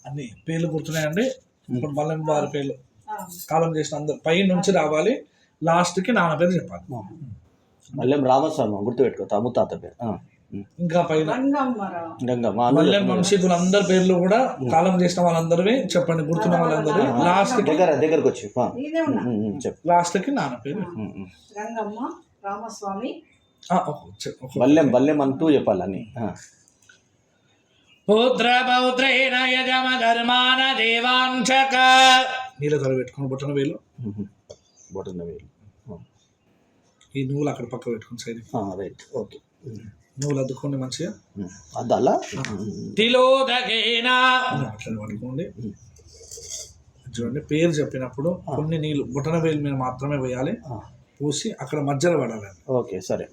అన్ని పేర్లు గుర్తున్నాయండి. ఇప్పుడు మళ్ళీ వారి పేర్లు కాలం చేసిన అందరు పై నుంచి రావాలి, లాస్ట్కి నాన్న పేరు చెప్పాలి. మల్లెం రామస్వామి గుర్తుపెట్టుకో, ముత్తాత పేరు. ఇంకా పైన మల్లెం వంశీకులు అందరి పేర్లు కూడా కాలం చేసిన వాళ్ళందరివి చెప్పండి, గుర్తున్న వాళ్ళందరూ. లాస్ట్ దగ్గరకు వచ్చి లాస్ట్కి నాన్న పేరు. రామస్వామి బల్లెం అంటూ చెప్పాలని. పుత్ర పౌత్రేణ యజమ ధర్మాన దేవాంశక. నీళ్ళ తల పెట్టుకుని బొట్టన వేలు ఈ నువ్వులు అక్కడ పక్క పెట్టుకుని సైడ్. Right, okay. నువ్వులు అద్దుకోండి మంచిగా. అద్దాలా తిలోదకేనా అట్లా పట్టుకోండి. చూడండి, పేరు చెప్పినప్పుడు కొన్ని నీళ్ళు బొట్టన వేలు మీద మాత్రమే వేయాలి, పోసి అక్కడ మధ్యలో పడాలి. ఓకే, సరే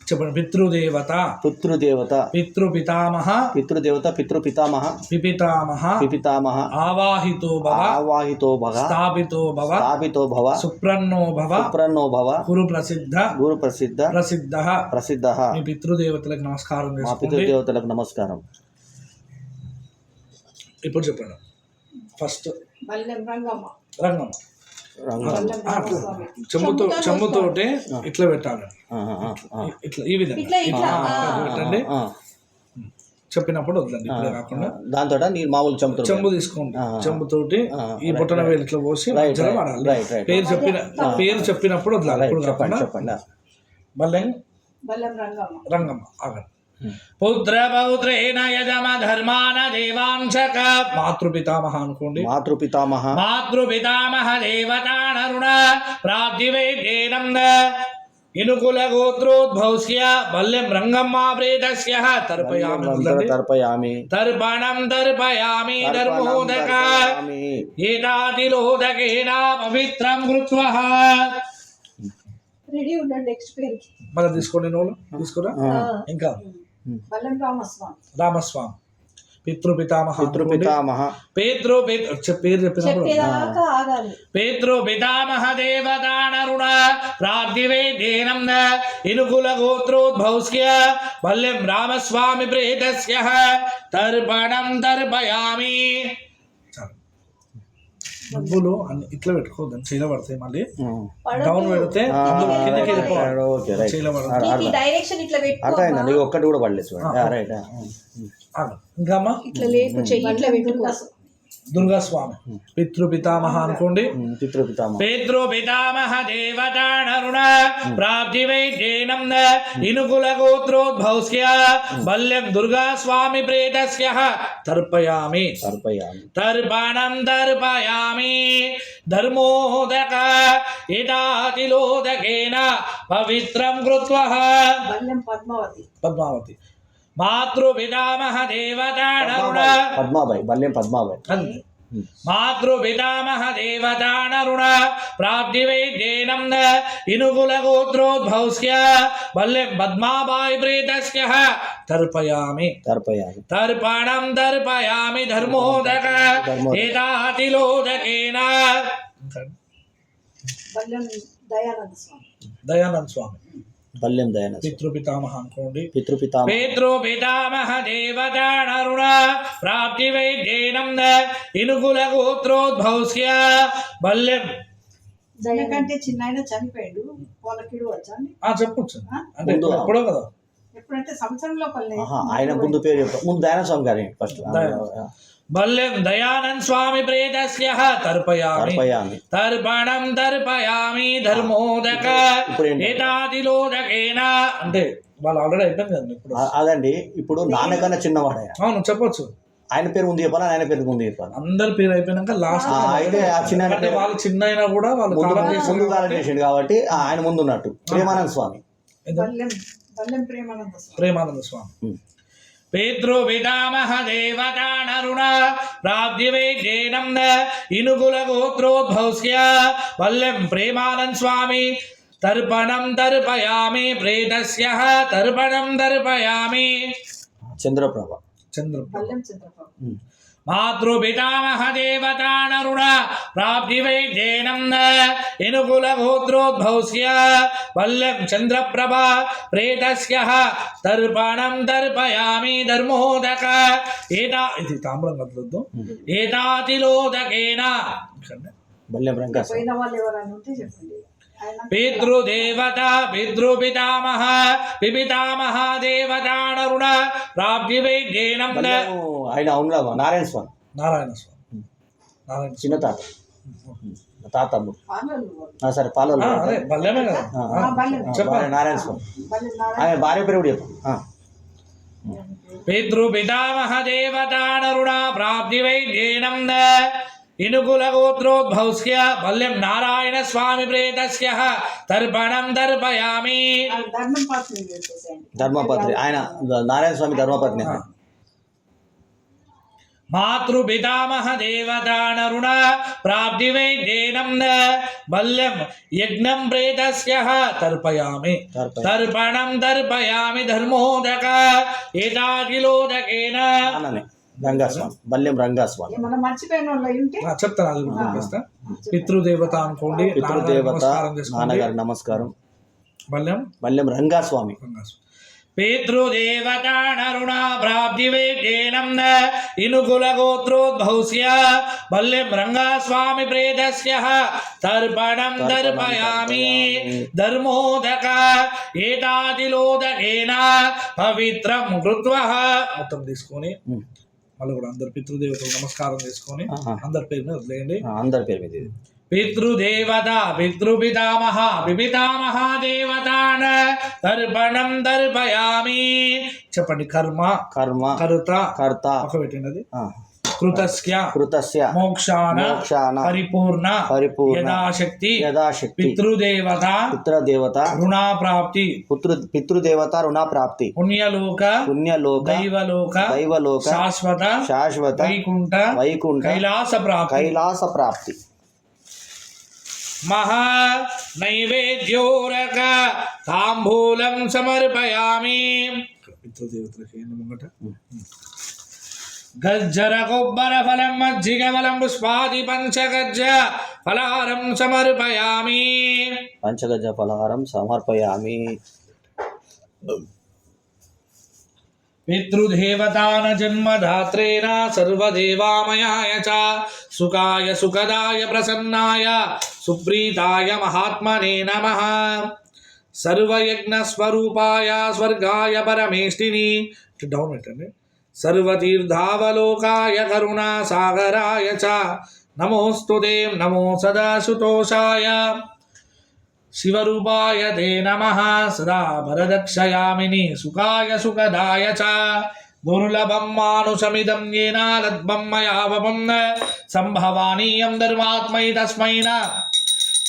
చెప్పండి. పితృదేవత పితృపితామహ పిపితామహ ఆవాహితో భవ స్థాపితో భవ సుప్రన్నో భవ గురు ప్రసిద్ధ. మీ పితృదేవతలకు నమస్కారం నమస్కారం. ఇప్పుడు చెప్పండి. ఫస్ట్ రంగమ్మ చెంబుతోటి ఇట్లా పెట్టాలి, ఇట్లా ఈ విధంగా పెట్టండి. చెప్పినప్పుడు వద్దండి, ఇట్లా కాకుండా దాంతో మామూలు చెంబు తీసుకోండి. చెంబుతోటి ఈ బొట్టన వేలు ఇట్లా పోసి మధ్యలో వాడాలి. పేరు చెప్పినప్పుడు వదలాలి. ఇప్పుడు కాకుండా రంగమ్మ ఆగండి. పుత్ర పౌత్రేణ యజమ ధర్మాన దేవాంశక. మాతృపితామహ అనుకోండి. మాతృపితామహ దేవతానరుణ ప్రాప్తివేద్యేనం ఇనుకుల గోత్రోద్భవస్య బల్యం రంగమ్మ ప్రేతస్య తర్పయామి ధర్మోదక ఏతాతిలోదకేన పవిత్రం కృత్వా. రెడీ ఉండండి, నెక్స్ట్ పేరు మళ్ళీ తీసుకోండి. నువ్వు తీసుకురా. ఇంకా రామస్వామి పితృపితామహ పేరు చెప్పినప్పుడు పితృపితామహ దేవతానరుణ ప్రాప్తివేద్యేనం ఇనుకుల గోత్రోద్భవస్య బల్యం రామస్వామి ప్రేతస్య తర్పణం తర్పయామి. నువ్వులు అన్ని ఇట్లా పెట్టుకోవద్దని చీల పడతాయి, మళ్ళీ డౌన్ పెడితే కిందకి వెళ్ళిపోవాలి. ఒక్కటి కూడా పడలేదు. ఇంకా అమ్మా దుర్గాస్వామి పితృపితామహ అనుకోండి. పితృపితామహ దేవతానరుణ ప్రాప్తివేద్యేనం ఇనుకుల గోత్రోద్భవస్య బల్యం దుర్గాస్వామి ప్రేతస్య తర్పయామి తర్పణం తర్పయామి ధర్మోదక ఏతాతిలోదకేన పవిత్రం కృత్వా. పద్మావతి మాతృపితామహ దేవతానరుణ మాతృపితామహ దేవతానరుణ ప్రాప్తివేద్యేనం ఇనుకుల గోత్రోద్భవస్య బల్యం పద్మాబాయి ప్రేతస్య తర్పయామి తర్పణం తర్పయామి ధర్మోదక ఏతాతిలోదకేన. దయానంద స్వామి పితృపితామహ అనుకోండి. పితృపితామహ దేవతానరుణ ప్రాప్తివేద్యేనం ఇనుకుల గోత్రోద్భవస్య బల్యం. కంటే చిన్న ఆయన చనిపోయాడు, వాళ్ళకి చెప్పొచ్చు అంటే ఎప్పుడో కదా, ఎప్పుడంటే సంవత్సరంలో ఆయన ముందు పేరు ముందు దయానంద స్వామి గారి ఫస్ట్. బల్యం దయానంద స్వామి ప్రేతస్య తర్పయామి తర్పణం తర్పయామి ధర్మోదక ఏతాతిలోదకేన. అంటే వాళ్ళు ఆల్రెడీ అయిపోయింది కదండి. ఇప్పుడు అదండి, ఇప్పుడు నాన్నకన్నా చిన్నవాడు. అవును, చెప్పొచ్చు. ఆయన పేరు ముందు చెప్పాలి, ఆయన పేరు ముందు చెప్పాలి. అందరి పేరు అయిపోయినాక లాస్ట్ అయితే చిన్న వాళ్ళు చిన్న అయినా కూడా వాళ్ళు ముందు కాలం చేసిండు కాబట్టి ఆయన ముందు ఉన్నట్టు. ప్రేమానంద స్వామి ప్రేమానంద స్వామి పితృపితామహ దేవతానరుణ ప్రాప్తివేద్యేనం ఇనుకుల గోత్రోద్భవస్య బల్యం ప్రేమానంద స్వామి తర్పణం తర్పయామి ప్రేతస్య తర్పణం తర్పయామి. చంద్రప్రభ మాతృపితామహ దేవతానరుణ ప్రాప్తివైద్యేనం ఇనుకుల గోత్రోద్భవస్య వల్లం చంద్రప్రభ ప్రేతస్య తర్పణం తర్పయామి ధర్మోదక ఏతా ఇది తామ్రం కదలొద్దు ఏతాతిలోదకేన బల్లెం రంగాస్ పోయిన వాళ్ళు ఎవరైనా ఉంటే చెప్పండి. ఆయన పితృదేవత పితృపితామహ పిపితామహ దేవతానరుణ ప్రాప్తివైద్యేనం ఆయన అవునురా నారాయణ స్వామి నారాయణ స్వామి నారాయణ చిన్న తాత తాత తమ్ముడు పాలలు వాళ్ళు. సరే పాలలో అదే బల్లెమే కదా బల్లెం. నారాయణ స్వామి బల్లెం నారాయణ. ఆయన భార్య పేరు కూడా చెప్పు పితృపితామహ దేవతానరుణ ప్రాప్తివైద్యేనం ఇనుకుల గోత్రోద్భవస్య బల్యం నారాయణ స్వామి ప్రేతస్య తర్పణం తర్పయామి ఆయన ధర్మం పాత్రని పెట్టేసేయండి. ధర్మపత్ని ఆయన నారాయణ స్వామి ధర్మపత్ని మాతృపితామహ దేవతానరుణ ప్రాప్తివైద్యేనం బల్యం యజ్ఞం ప్రేతస్య తర్పయామి తర్పణం తర్పయామి ధర్మోదక ఏతాకిలోదకేన రంగాస్వామి బల్లెం రంగాస్వామి. ఏమన్నా మర్చిపోయిన వాళ్ళు అయి ఉంటే చెప్తాను అది కూడా చెప్పేస్తా. పితృదేవత అనుకోండి, పితృదేవత నమస్కారం చేసుకోండి. నాన్నగారు నమస్కారం. బల్యం బల్లెం రంగాస్వామి. పితృదేవతానరుణ ప్రాప్తివైద్యేనం ఇనుకుల గోత్రోద్భవస్య బల్యం రంగస్వామి ప్రేతస్య తర్పణం తర్పయామి ధర్మోదక ఏతాతిలోదకేన పవిత్రం కృత్వా మొత్తం తీసుకొని మళ్ళీ కూడా అందరు పితృదేవతలు నమస్కారం చేసుకొని అందరి పేరు మీద వదిలేయండి. అందరి పేరు మీద పితృదేవత పితృపితామహ పిపితామహ దేవతాన తర్పణం తర్పయామి. చెప్పండి. కర్మ కర్మ కర్త కర్త ఒక పెట్టినది కృతస్య కృతస్య మోక్షాన మోక్షాన పరిపూర్ణ పరిపూర్ణ యథాశక్తి యథాశక్తి పితృదేవత పితృదేవత రుణాప్రాప్తి పితృదేవత రుణాప్రాప్తి పుణ్యలోక పుణ్యలోక దైవలోక దైవలోక శాశ్వత శాశ్వత వైకుంఠ వైకుంఠ కైలాస ప్రాప్తి కైలాస ప్రాప్తి. మహా నైవేద్యోరక తాంబూలం సమర్పయామి. పితృదేవతలకి ముంగట గజ్జర కొబ్బర ఫలం మజ్జిగ ఫలం పుష్పాది పంచగజ్జ ఫలహారం సమర్పయామి. పంచగజ్జ ఫలహారం సమర్పయామి. పితృదేవతాన జన్మదాత్రేణ సర్వదేవామయాయ చ సుఖాయ సుఖదాయ ప్రసన్నాయ సుప్రీతాయ మహాత్మనే నమః. సర్వయజ్ఞస్వరూపాయ స్వర్గాయ పరమేష్టిని డౌన్ పెట్టండి. సర్వతీర్థావలోకాయ కరుణాసాగరాయ చ నమోస్తుతే నమో సదాశుతోషాయ శివరూపాయ తే నమః. సదా వరదక్షయామిని సుఖాయ సుఖదాయ చ దుర్లభం మానుషమిదం येन లద్భం మయా వపం సంభవానీయం ధర్మాత్మై తస్మై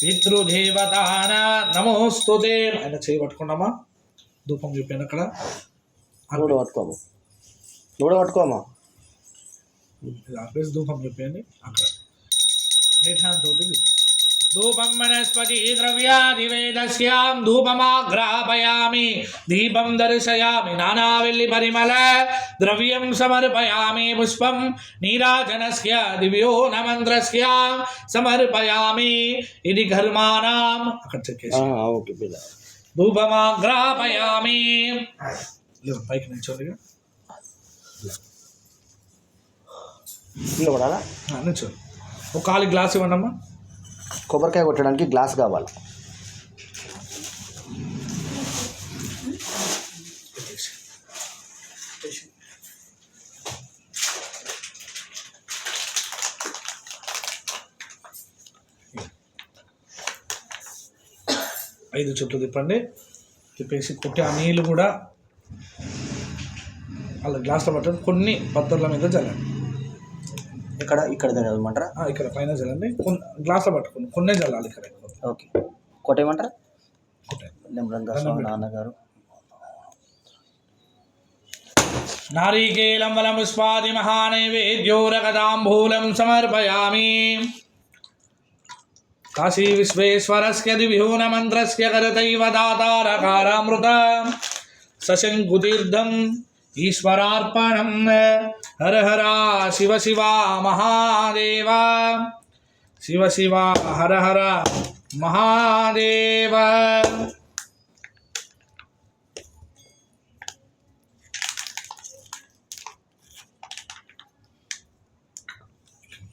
పితృదేవతాన నమోస్తుతే. ఆయన చేయి పట్టుకున్నామా? ధూపం చెప్పాను అక్కడ. నూడ పట్టుకోము నూడ పట్టుకోమా ఆపేసి ధూపం చెప్పండి అక్కడ రైట్ హ్యాండ్ తోటి ధూపం వనస్పతి ద్రవ్యాదివేదస్యాం ధూపమాగ్రాపయామి దీపం దర్శయామి నానావిల్లి పరిమళ ద్రవ్యం సమర్పయామి పుష్పం నీరాజనస్య దివ్యో నమంత్రస్య సమర్పయామి. ఇది ఘర్మాణం అక్కడ చెక్కేసి ఓకే పిల్ల ధూపమాగ్రాపయామి. పైకి నిల్చోండిగా పడాలా నిల్చోండి. ఒక ఖాళీ గ్లాస్ ఇవ్వండి అమ్మా. కొబ్బరికాయ కొట్టడానికి గ్లాస్ కావాలి. ఐదు చుట్లు తిప్పండి. తిప్పేసి కొట్టి ఆ నీళ్ళు కూడా అలా గ్లాస్లో పట్టండి. కొన్ని పత్తుల మీద చల్లండి. ఇక్కడ ఇక్కడ చదవమంటారా? ఇక్కడ పైన చల్లండి. గ్లాస్లో పట్టుకోండి. కొన్నే చల్లాలి ఇక్కడ. ఓకే కొట్టేయమంటారా? రంగస్వామి నాన్నగారు. నారీకేలం వలం పుష్పాది మహానైవేద్యోరకతాంబూలం సమర్పయామి. కాశీ విశ్వేశ్వరస్య దివ్యో మంత్రస్య కరతైవ దాతారకారామృత సశంకుతీర్థం ఈశ్వరార్పణం. హర హర శివ శివ మహాదేవ, శివ శివ హర హర మహాదేవ.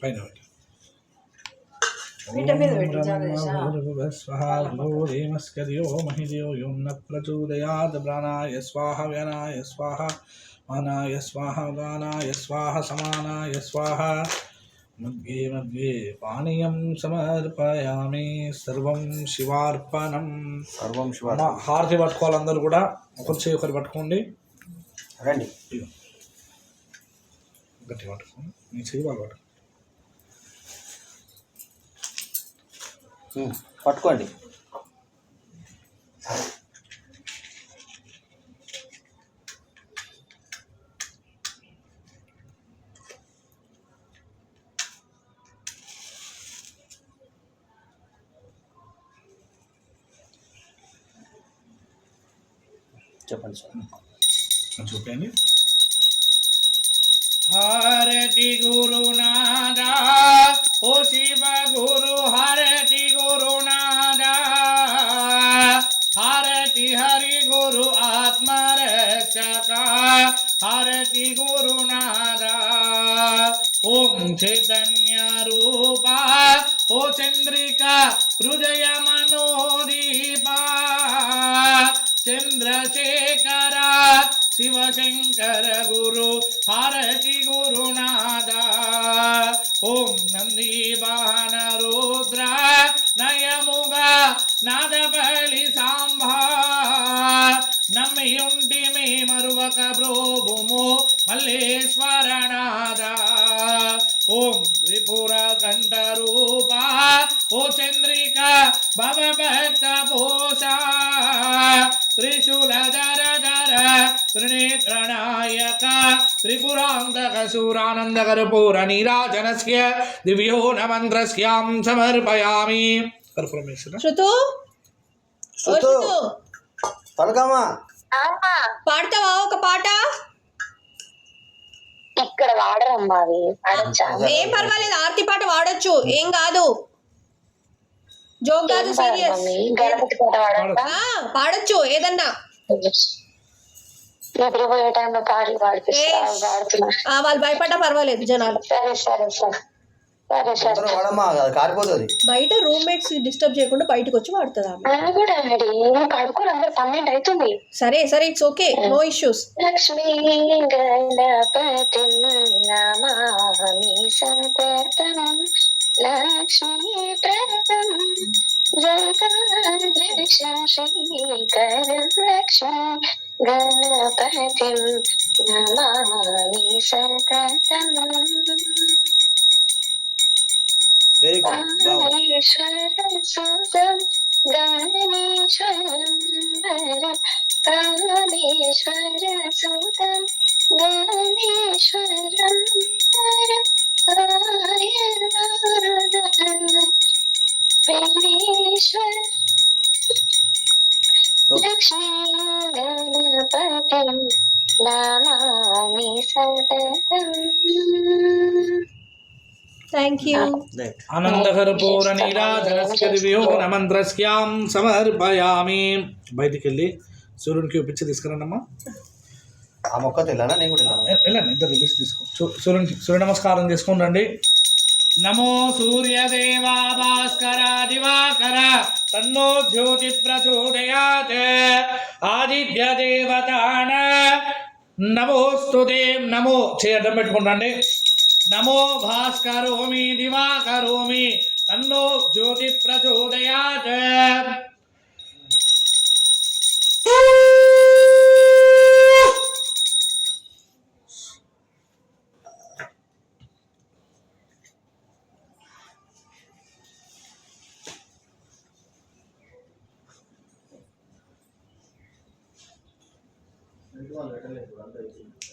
పైన పీట మీద పెట్టు జాగ్రత్త. మహిదేవో యోన్న ప్రచోదయాత్. ప్రాణాయ స్వాహ వ్యానాయ స్వాహ మానాయ స్వాహ గానాయ స్వాహ సమానాయ స్వాహ. మధ్యే మధ్యే పానీయం సమర్పయామి. సర్వం శివార్పణం. సర్వం శివ. హారతి పట్టుకోవాలి అందరూ కూడా. ఒకరి చేయి ఒకరు పట్టుకోండి. రండి. గట్టి పట్టుకోండి. మీ చెయ్యి వాళ్ళు పట్టుకోండి. పట్టుకోండి. చెప్పండి సార్. చూపండి. హారతి గురునాదా ఓ శివ గురు, హారతి గురునాదా. హారతి హరి గురు ఆత్మరక్షక, హారతి గురునాదా. ఓం చైతన్య రూప ఓ చంద్రిక హృదయ మనోదీప, చంద్రశేఖర శివశంకర గురు, హారతి గురునాదా. ఓం నంది వాహన రుద్ర నయముగా నాదబలి సాంబా, నమ్మియుంటి మే మరువక బ్రోభుము మల్లేశ్వరనాథ. ఓం త్రిపుర కంఠ రూప ఓ చంద్రిక భవభక్త పోష, త్రిశూల ధర ధర త్రినేత్రనాయక, త్రిపురాంతక శూరానంద కర్పూర నీరాజనస్య దివ్యో నమంత్రస్యాం సమర్పయామి. కర్పూరమేశ్వర శృతు శృతు పలకమ్మా. పాడతావా ఒక పాట? ఇక్కడ వాడరమ్మా అవి. ఏం పర్వాలేదు, ఆర్తి పాట వాడొచ్చు, ఏం కాదు. జోక్ కాదు, సీరియస్. గణపతి పాట వాడతా. పాడొచ్చు ఏదన్నా. నిద్రపోయే టైంలో పాటలు పాడుతున్నా. వాళ్ళు భయపడ్డా పర్వాలేదు జనాలు. సరే సరే సరే సరే సరే. వాడమ్మా, కారిపోతుంది. బయట రూమ్మేట్స్ డిస్టర్బ్ చేయకుండా బయటకు వచ్చి వాడుతుంది ఆమె. నేను కూడా డాడీ పడుకోరు, అందరు 12 అవుతుంది. సరే సరే, it's okay, no issues. Lakshmi Ganapati నమామి సతతం, లక్ష్మీ ప్రదం జగద్రక్షం శ్రీకరం లక్ష్మీ గణపతి నమామి సతతం. Very good. కామేశ్వరం సుతం గణేశ్వరం వరం, కామేశ్వర సుతం గణేశ్వరం వరం, విఘ్నేశ్వర లక్ష్మీ గణపతి నమామి సతతం. Thank you. ఆనందకర్పూర నీరాజనస్య దివ్యో నమంత్రస్యాం సమర్పయామి. బయటికి వెళ్ళి సూర్యునికి పిచ్చి తీసుకురండమ్మా. ఆ మొక్క తెల్లానా, నేను కూడా వెళ్ళాను. వెళ్ళండి, ఇద్దరు తెలిసి తీసుకో. సూర్య నమస్కారం చేసుకుని రండి. నమో సూర్యదేవా భాస్కర దివాకర, తన్నో జ్యోతి ప్రచోదయాత్. ఆదిత్య దేవతాన నమోస్తుతే. నమో చేయడం పెట్టుకుంటండి. నమో భాస్కరోమి దివాకరోమి, తన్నో జ్యోతి ప్రచోదయాత్.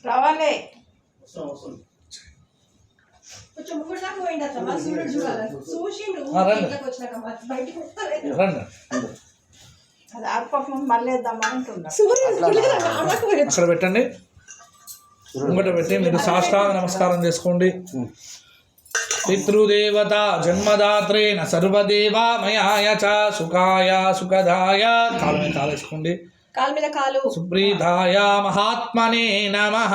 రావాలి. కొంచెం ముందు దాకా పోయింది అట్లా, మా సూర్యుడు చూడాలి. చూసిండు రండి. ఇంట్లోకి వచ్చినాక బయటకు వస్తలేదు. రండి. అది ఆరిపోక ముందు మళ్ళీ వేద్దామని అంటున్నా. సూర్యుడు చూడలేదు, ఆడదాకా పోయింది. అక్కడ పెట్టండి. ముంగట పెట్టి మీరు సాష్టాంగ నమస్కారం చేసుకోండి. పితృదేవత జన్మదాత్రేణ సర్వదేవా మయాయ చ సుఖాయ సుఖదాయ కాలు మీద కాలేసుకోండి. కాలు మీద కాలు. సుప్రీతాయ మహాత్మనే నమః.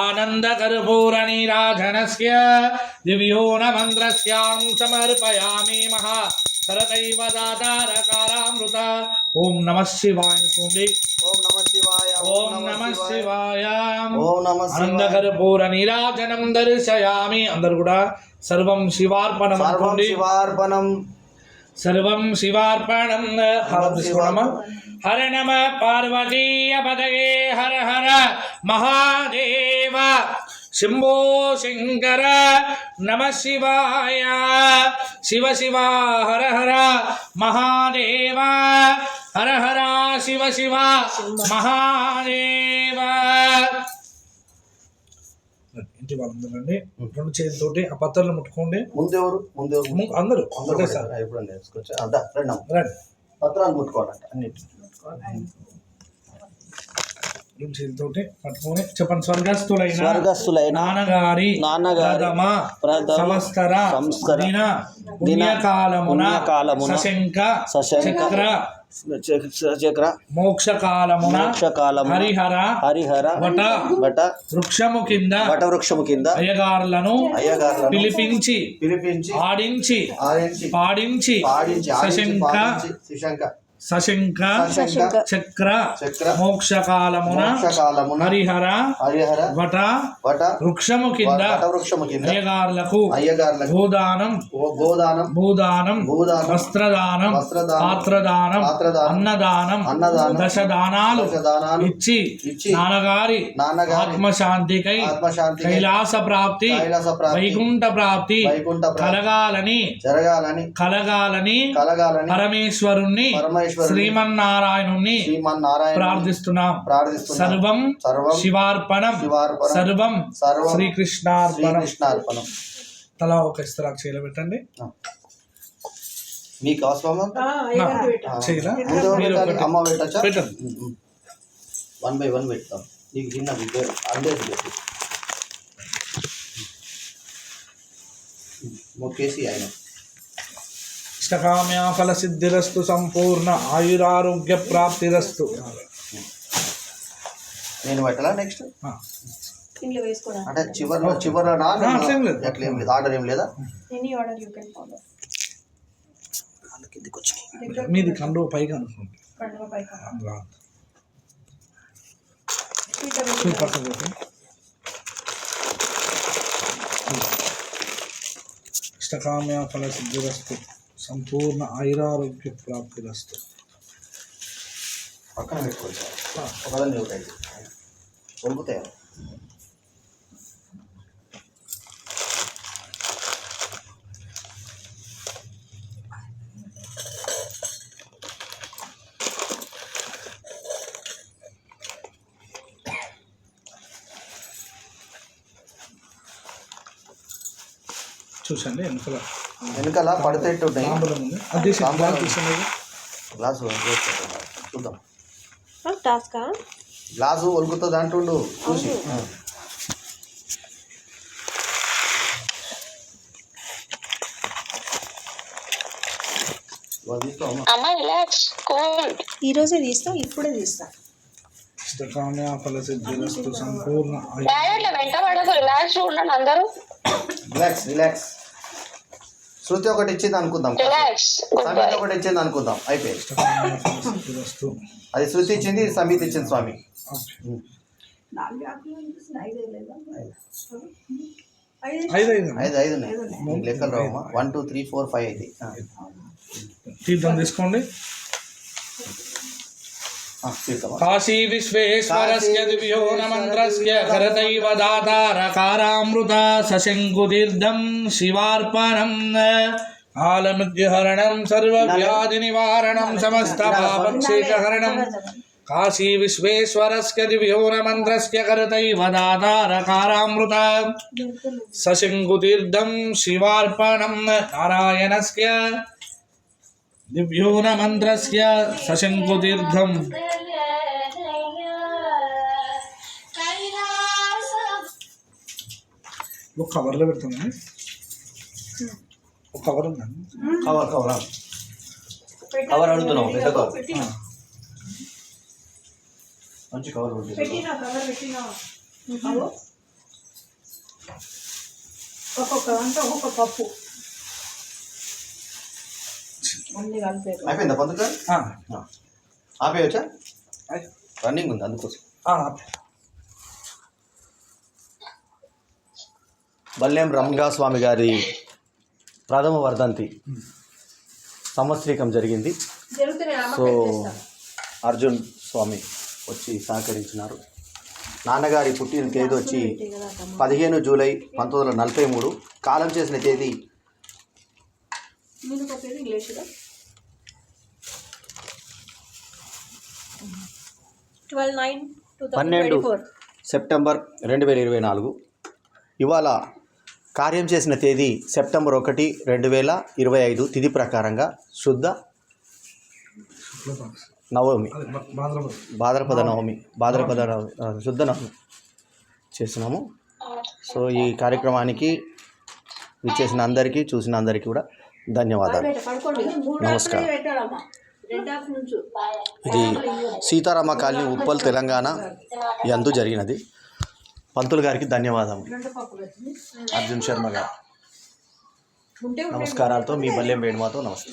ఆనందకర్పూర నీరాజనస్య దివ్యోనమంద్రస్యాం సమర్పయామి మహా సరదైవ దాతారకారామృత. ఓం నమః శివాయ అనుకోండి. ఓం నమః శివాయ. ఓం నమః శివాయ. ఓం నమః శివాయ. ఆనందకర్పూర నీరాజనం దర్శయామి. అందరు కూడా సర్వం శివార్పణం సర్వం అనుకోండి. శివార్పణం. సర్వం శివార్పణం. హర నమ పార్వతీయ పదయే హర హర మహాదేవ శంభో శంకర నమ శివాయ. శివ శివ హర హర మహాదేవ హర హర శివ శివ మహాదేవ. ఇంటి వాళ్ళందరండి రెండు చేతులతోటి ఆ పత్రాలు ముట్టుకోండి. ముందెవరు అందరూ అందరూ సార్ ఎప్పుడన్నా వేసుకోవచ్చు. అదా రండి రండి. పత్రాలు ముట్టుకోవాలంట అన్నిటి. రెండు చేతులతోటి పట్టుకొని చెప్పండి. స్వర్గస్థులైన నాన్నగారి ప్రథమ సంవత్సర దిన పుణ్యకాలమున సశంక చక్ర మోక్షకాలమున హరిహర వట వృక్షము కింద అయ్యగారులను పిలిపించి ఆడించి పాడించి సశంక చక్ర మోక్షకాలమున హరిహర వట వృక్షము కింద అయ్యగారులకు భూదానం వస్త్రదానం పాత్రదానం అన్నదానం దశదానాలు ఇచ్చి నాన్నగారి ఆత్మశాంతికై కైలాస ప్రాప్తి వైకుంఠ ప్రాప్తి కలగాలని పరమేశ్వరుణ్ణి శ్రీమన్నారాయణుణ్ణి ప్రార్థిస్తున్నాం. సర్వం శివార్పణం సర్వం శ్రీకృష్ణార్పణం. తలా ఒక ఇస్తరాకు చేయలో పెట్టండి. మీకు అవసరం అమ్మ పెట్టచ్చా? పెట్టండి. 1 by 1 పెడతాం. నీకు చిన్న అందేసి పెట్టు మొక్కేసి ఆయన. ఇష్టకామ్య ఫల సిద్ధిరస్తు సంపూర్ణ ఆయురారోగ్య ప్రాప్తిరస్తు. నేను పెట్టాలా నెక్స్ట్ ఇంట్లో వేసుకోవడానికి అంటే చివరనా అట్లా ఏం లేదు, ఆర్డర్ ఏం లేదా? Any order you can follow. కిందికి వచ్చినాయి. మీది కండు పైగా అనుకోండి. కండువ పైకి ఇష్టకామ్య ఫల సిద్ధిరస్తు సంపూర్ణ ఆయురారోగ్య ప్రాప్తిరస్తు. పక్కన పెట్టుకోవచ్చు. ఒకదాన్ని ఒకటి వంపుతాయి. చూసండి వెనకాల పడితేట్టు ఉంటాయి. గ్లాసు చూద్దాం. గ్లాసు ఒలుగుతుంది అంటుండు చూసి. ఈ రోజే తీస్తా, ఇప్పుడే తీస్తా. ఇష్టకామ్య ఫల సిద్ధిరస్తు సంపూర్ణ రిలాక్స్. శృతి ఒకటి ఇచ్చింది అనుకుందాం, సమితి ఒకటి ఇచ్చింది అనుకుందాం, అయిపోయి. అది శృతి ఇచ్చింది, ఇది సమితి ఇచ్చింది స్వామి. 5 లెక్కలు రావమ్మా. 1 2 3 4 5 అయితే తీర్థం తీసుకోండి. కాశీ విశ్వేశ్వరస్య దివ్యోన మంత్రస్య కరతైవ దాతారకారామృత సశంకుతీర్థం శివార్పణం. కాలమృత్యుహరణం సర్వవ్యాధి నివారణం సమస్త పాపక్షేకహరణం. కాశీ విశ్వేశ్వరస్య దివ్యోన మంత్రస్య కరతైవ దాతారకారామృత సశంకుతీర్థం శివార్పణం. నారాయణస్య దివ్యోన మంత్రస్య సశంకుతీర్థం ఒక కవర్లో పెడతాను. ఒక కవర్ ఉందండి. కవర్ కవర్ అడుగుతున్నావు పెద్ద కవర్ మంచి కవర్ ఉంటుంది. ఒక్కొక్క అంటే ఒక్కొక్క పప్పు అన్ని కలిపే అయిపోయిందా పంతులు? ఆపేయచ్చా? రన్నింగ్ ఉంది అందుకోసం. బల్లెం రంగా స్వామి గారి ప్రథమ వర్ధంతి సంవత్సరీకం జరిగింది. సో అర్జున్ స్వామి వచ్చి సహకరించినారు. నాన్నగారి పుట్టిన తేదీ వచ్చి 15 జూలై 1943. కాలం చేసిన తేదీ 12 సెప్టెంబర్ 2024. ఇవాళ కార్యం చేసిన తేదీ సెప్టెంబర్ 1, 2025. తిథి ప్రకారంగా శుద్ధ నవమి, భాద్రపద నవమి, శుద్ధ నవమి చేస్తున్నాము. సో ఈ కార్యక్రమానికి విచ్చేసిన అందరికీ, చూసిన అందరికీ కూడా ధన్యవాదాలు. నమస్కారం. ఇది సీతారామ కాలనీ, ఉప్పల్, తెలంగాణ యందు జరిగినది. పంతులు గారికి ధన్యవాదాలు. అర్జున్ శర్మ గారు నమస్కారాలతో మీ బల్లెం వేణుమాతో నమస్తే.